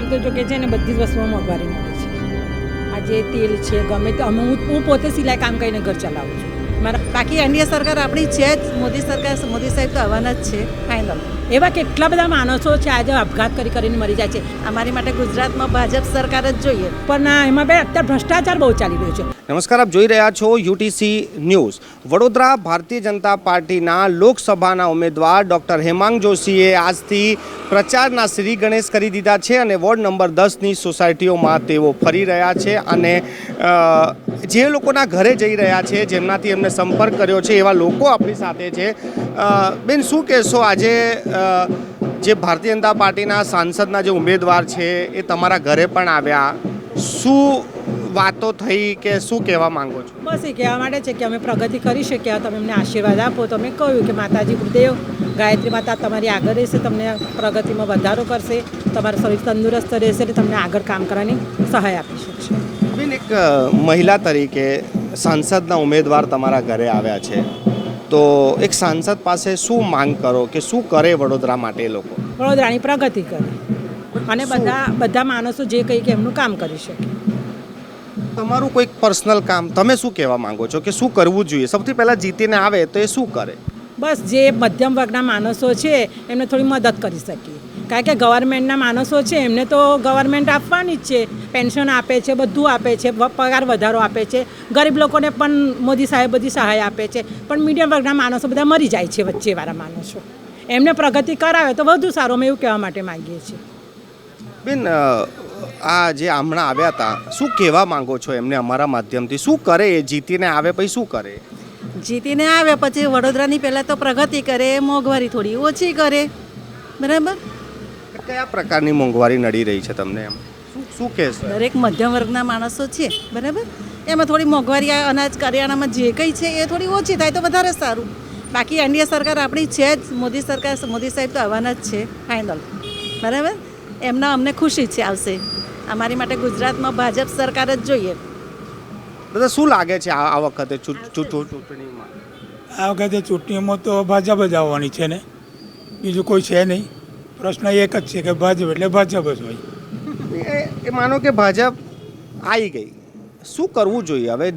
આમ તો જો કે છે ને બધી જ વસ્તુમાં મોંઘવારી નડે છે. આજે તેલ છે ગમે તે હું પોતે સિલાઈ કામ કરીને ઘર ચલાવું છું મારા. બાકી એનડીએ સરકાર આપણી છે જ, મોદી સરકાર, મોદી સાહેબ તો આવવાના જ છે ફાઇનલ. એવા કેટલા બધા માણસો છે આજે આપઘાત કરીને મરી જાય છે. અમારી માટે ગુજરાતમાં ભાજપ સરકાર જ જોઈએ. પણ એમાં બે અત્યારે ભ્રષ્ટાચાર બહુ ચાલી રહ્યો છે. નમસ્કાર, આપ જોઈ રહ્યા છો યુટીસી ન્યૂઝ. વડોદરા ભારતીય જનતા પાર્ટીના લોકસભાના ઉમેદવાર ડૉક્ટર હેમાંગ જોશીએ આજથી પ્રચારના શ્રી ગણેશ કરી દીધા છે અને વોર્ડ નંબર 10ની સોસાયટીઓમાં તેઓ ફરી રહ્યા છે અને જે લોકોના ઘરે જઈ રહ્યા છે, જેમનાથી એમને સંપર્ક કર્યો છે, એવા લોકો આપણી સાથે છે. બેન, શું કહેશો, આજે જે ભારતીય જનતા પાર્ટીના સાંસદના જે ઉમેદવાર છે એ તમારા ઘરે પણ આવ્યા, શું વાતો થઈ કે શું કહેવા માંગો છો? બસ એ કહેવા માટે છે કે અમે પ્રગતિ કરી શક્યા, તમે અમને આશીર્વાદ આપો. તમે કહ્યું કે માતાજી ગુરુદેવ ગાયત્રી માતા તમારી આગળ રહેશે, તમને પ્રગતિમાં વધારો કરશે, તમારું શરીર તંદુરસ્ત રહેશે અને તમને આગળ કામ કરવાની સહાય આપી શકશે. બેન, એક મહિલા તરીકે સાંસદના ઉમેદવાર તમારા ઘરે આવ્યા છે, તો એક સાંસદ પાસે શું માંગ કરો કે શું કરે વડોદરા માટે એ લોકો? વડોદરાની પ્રગતિ કરે અને બધા માણસો જે કંઈ કે એમનું કામ કરી શકે. તમારું કોઈક પર્સનલ કામ તમે શું કહેવા માંગો છો કે શું કરવું જોઈએ? સૌથી પહેલાં જીતીને આવે તો એ શું કરે? બસ જે મધ્યમ વર્ગના માણસો છે એમને થોડી મદદ કરી શકીએ, કારણ કે ગવર્મેન્ટના માણસો છે એમને તો ગવર્મેન્ટ આપવાની જ છે, પેન્શન આપે છે, બધું આપે છે, પગાર વધારો આપે છે, ગરીબ લોકોને પણ મોદી સાહેબ બધી સહાય આપે છે, પણ મીડિયમ વર્ગના માણસો બધા મરી જાય છે, વચ્ચેવાળા માણસો. એમને પ્રગતિ કરાવે તો વધુ સારું, અમે એવું કહેવા માટે માગીએ છીએ. બેન, આ જે હમણાં આવ્યા હતા, શું કહેવા માંગો છો એમને અમારા માધ્યમથી? શું કરે એ જીતીને આવે પછી શું કરે? જીતીને આવે પછી વડોદરાની પહેલાં તો પ્રગતિ કરે, મોંઘવારી થોડી ઓછી કરે. બરાબર. કયા પ્રકારની મોંઘવારી નડી રહી છે તમને? એમ શું કહેશો? દરેક મધ્યમ વર્ગના માણસો છે, બરાબર, એમાં થોડી મોંઘવારી, અનાજ કરિયાણામાં જે કંઈ છે એ થોડી ઓછી થાય તો વધારે સારું. બાકી એનડીએ સરકાર આપણી છે જ, મોદી સરકાર, મોદી સાહેબ તો આવવાના જ છે ફાઇનલ. બરાબર. એમના અમને ખુશી છે આવશે. અમારી માટે ગુજરાતમાં ભાજપ સરકાર જ જોઈએ. દાદા, શું લાગે છે આ વખતે ચૂંટણીમાં? આ વખતે ચૂંટણીમાં તો ભાજપ જ આવવાની છે ને, બીજું કોઈ છે નહીં. પ્રશ્ન એક જ છે કે ભાજપ એટલે ભાજપ જ હોય. એ માનો કે ભાજપ આવી ગઈ, શું કરવું જોઈએ હવે?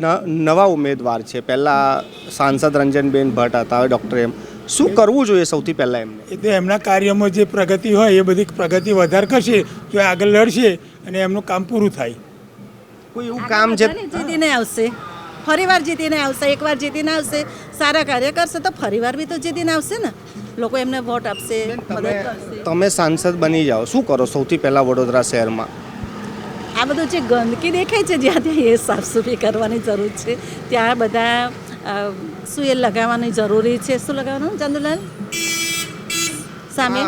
નવા ઉમેદવાર છે, પહેલાં સાંસદ રંજનબેન ભટ્ટ હતા, હવે ડૉક્ટર એમ. શું કરવું જોઈએ સૌથી પહેલાં એમને? એ તો એમના કાર્યમાં જે પ્રગતિ હોય એ બધી પ્રગતિ વધારે કરશે તો એ આગળ લડશે અને એમનું કામ પૂરું થાય. કોઈ એવું કામ છે જીતીને આવશે, ફરીવાર જીતીને આવશે, એકવાર જીતીને આવશે, સારા કાર્ય કરશે તો ફરીવાર બી તો જીતીને આવશે ને. લોકો એમને વોટ આપશે, મદદ કરશે. તમે સાંસદ બની જાઓ, શું કરો સૌથી પહેલાં વડોદરા શહેરમાં? આ બધું જે ગંદકી દેખાય છે જ્યાં ત્યાં એ સાફસૂફી કરવાની જરૂર છે. ત્યાં બધા શું એ લગાવવાની જરૂરી છે. શું લગાવવાનું ચંદુલાલ સામે?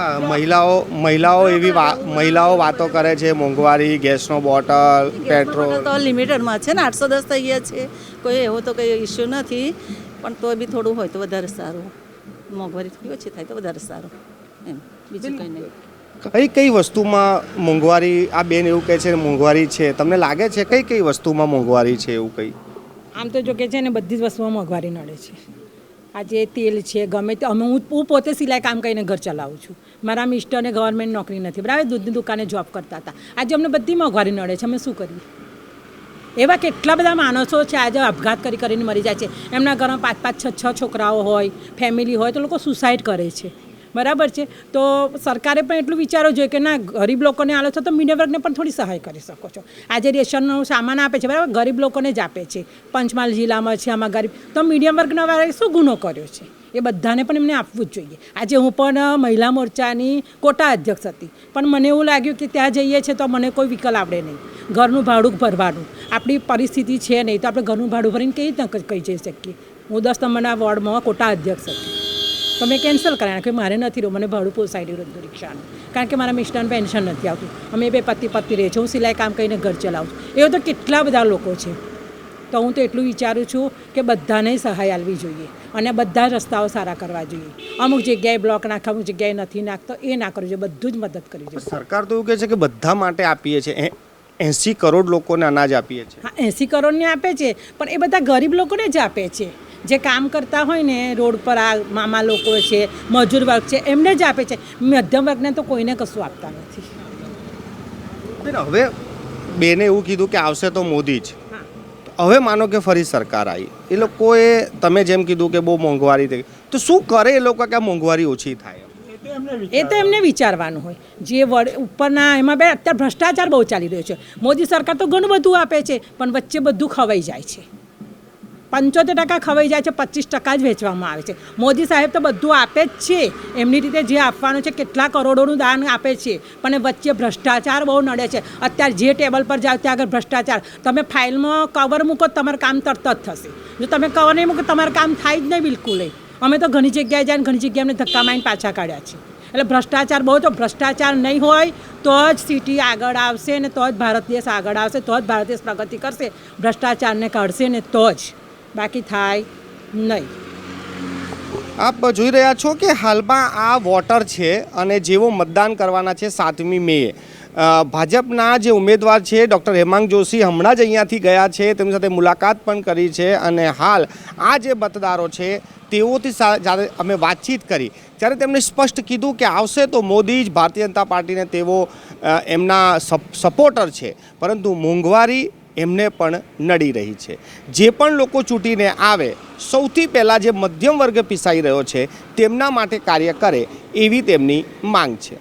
મહિલાઓ વાતો કરે છે, મોંઘવારી, ગેસનો બોટલ, પેટ્રોલ તો લિમિટેડમાં છે ને, 810 થઈ ગયા છે. કોઈ એવો તો કંઈ ઇસ્યુ નથી, પણ તો બી થોડું હોય તો વધારે સારું. મોંઘવારી થોડી ઓછી થાય તો વધારે સારું, એમ, બીજું કંઈ નહીં. કઈ વસ્તુમાં મોંઘવારી? આ બેન એવું કહે છે મોંઘવારી છે, તમને લાગે છે કઈ વસ્તુમાં મોંઘવારી છે એવું કંઈ? આમ તો જો કે છે ને બધી જ વસ્તુમાં મોંઘવારી નડે છે. આજે તેલ છે ગમે તે હું પોતે સિલાઈ કામ કરીને ઘર ચલાવું છું. મારા મિસ્ટરને ગવર્મેન્ટ નોકરી નથી, બરાબર, દૂધની દુકાને જોબ કરતા હતા. આજે અમને બધી મોંઘવારી નડે છે, અમે શું કરીએ? એવા કેટલા બધા માણસો છે આજે આપઘાત કરીને મરી જાય છે. એમના ઘરમાં 5-5, 6-6 છોકરાઓ હોય, ફેમિલી હોય, તો લોકો સુસાઇડ કરે છે. બરાબર છે. તો સરકારે પણ એટલું વિચારવું જોઈએ કે ના, ગરીબ લોકોને આલો છો તો મીડિયમ વર્ગને પણ થોડી સહાય કરી શકો છો. આજે રેશનનો સામાન આપે છે, બરાબર, ગરીબ લોકોને જ આપે છે. પંચમહાલ જિલ્લામાં છે આમાં ગરીબ, તો મીડિયમ વર્ગના વાળાએ શું ગુનો કર્યો છે? એ બધાને પણ એમને આપવું જ જોઈએ. આજે હું પણ મહિલા મોરચાની કોટા અધ્યક્ષ હતી, પણ મને એવું લાગ્યું કે ત્યાં જઈએ છીએ તો મને કોઈ વિકલ્પ આવડે નહીં. ઘરનું ભાડું ભરવાનું, આપણી પરિસ્થિતિ છે નહીં, તો આપણે ઘરનું ભાડું ભરીને કેવી રીતે કહી જઈ શકીએ? હું 10 નંબરના વોર્ડમાં કોટા અધ્યક્ષ હતી, તો મેં કેન્સલ કરાયા કે મારે નથી રહ્યું, મને ભાડું પોસાઈ રહ્યું રિક્ષાનું, કારણ કે મારા મિસ્ટરને પેન્શન નથી આવતું. અમે બે પતિ રહે છે, હું સિલાઈ કામ કરીને ઘર ચલાવું છું. એવા તો કેટલા બધા લોકો છે. તો હું તો એટલું વિચારું છું કે બધાને સહાય આપવી જોઈએ અને બધા રસ્તાઓ સારા કરવા જોઈએ. અમુક જગ્યાએ બ્લોક નાખે, અમુક જગ્યાએ નથી નાખતો, એ ના કરવું જોઈએ, બધું જ મદદ કરવી જોઈએ. સરકાર તો એવું કહે છે કે બધા માટે આપીએ છીએ, 80 કરોડ લોકોને અનાજ આપીએ છીએ. હા, 80 કરોડને આપે છે, પણ એ બધા ગરીબ લોકોને જ આપે છે. જે કામ કરતા હોય ને રોડ પર, આ મામા લોકો છે, મજૂર વર્ગ છે, એમને જ આપે છે. મધ્યમ વર્ગને તો કોઈને કશું આપતા નથી. બેન, હવે બેને એવું કીધું કે આવશે તો મોદી જ. હવે માનો કે ફરી સરકાર આવી, એ લોકોએ તમે જેમ કીધું કે બહુ મોંઘવારી થઈ, તો શું કરે એ લોકો કે આ મોંઘવારી ઓછી થાય? એ તો એમને વિચારવાનું હોય. જે ઉપરના એમાં બે અત્યારે ભ્રષ્ટાચાર બહુ ચાલી રહ્યો છે. મોદી સરકાર તો ઘણું બધું આપે છે, પણ વચ્ચે બધું ખવાઈ જાય છે. 75% ખવાઈ જાય છે, 25% જ વેચવામાં આવે છે. મોદી સાહેબ તો બધું આપે જ છે, એમની રીતે જે આપવાનું છે, કેટલા કરોડોનું દાન આપે છે, પણ એ વચ્ચે ભ્રષ્ટાચાર બહુ નડે છે. અત્યારે જે ટેબલ પર જાઓ ત્યાં આગળ ભ્રષ્ટાચાર. તમે ફાઇલમાં કવર મૂકો તમારું કામ તરત જ થશે. જો તમે કવર નહીં મૂકો તમારું કામ થાય જ નહીં બિલકુલ. અમે તો ઘણી જગ્યાએ જાય ઘણી જગ્યાએ અમને ધક્કા મારીને પાછા કાઢ્યા છે. એટલે ભ્રષ્ટાચાર બહુ, તો ભ્રષ્ટાચાર નહીં હોય તો જ સિટી આગળ આવશે ને તો જ ભારત દેશ આગળ આવશે, તો જ ભારત દેશ પ્રગતિ કરશે. ભ્રષ્ટાચારને કાઢશે ને તો જ, બાકી થાય નહીં. આપ જોઈ રહ્યા છો કે હાલમાં આ વોટર છે અને જેવો મતદાન કરવાના છે 7મી મેએ. ભાજપના જે ઉમેદવાર છે ડૉક્ટર હેમાંગ જોશી હમણાં જ અહીંયાથી ગયા છે, તેમની સાથે મુલાકાત પણ કરી છે અને હાલ આ જે મતદારો છે તેઓથી જ્યારે અમે વાતચીત કરી ત્યારે તેમણે સ્પષ્ટ કીધું કે આવશે તો મોદી જ, ભારતીય જનતા પાર્ટીને તેઓ એમના સપોર્ટર છે, પરંતુ મોંઘવારી એમને પણ નડી રહી છે. જે પણ લોકો ચૂંટીને આવે સૌથી પહેલાં જે મધ્યમ વર્ગ પીસાઈ રહ્યો છે તેમના માટે કાર્ય કરે એવી તેમની માંગ છે.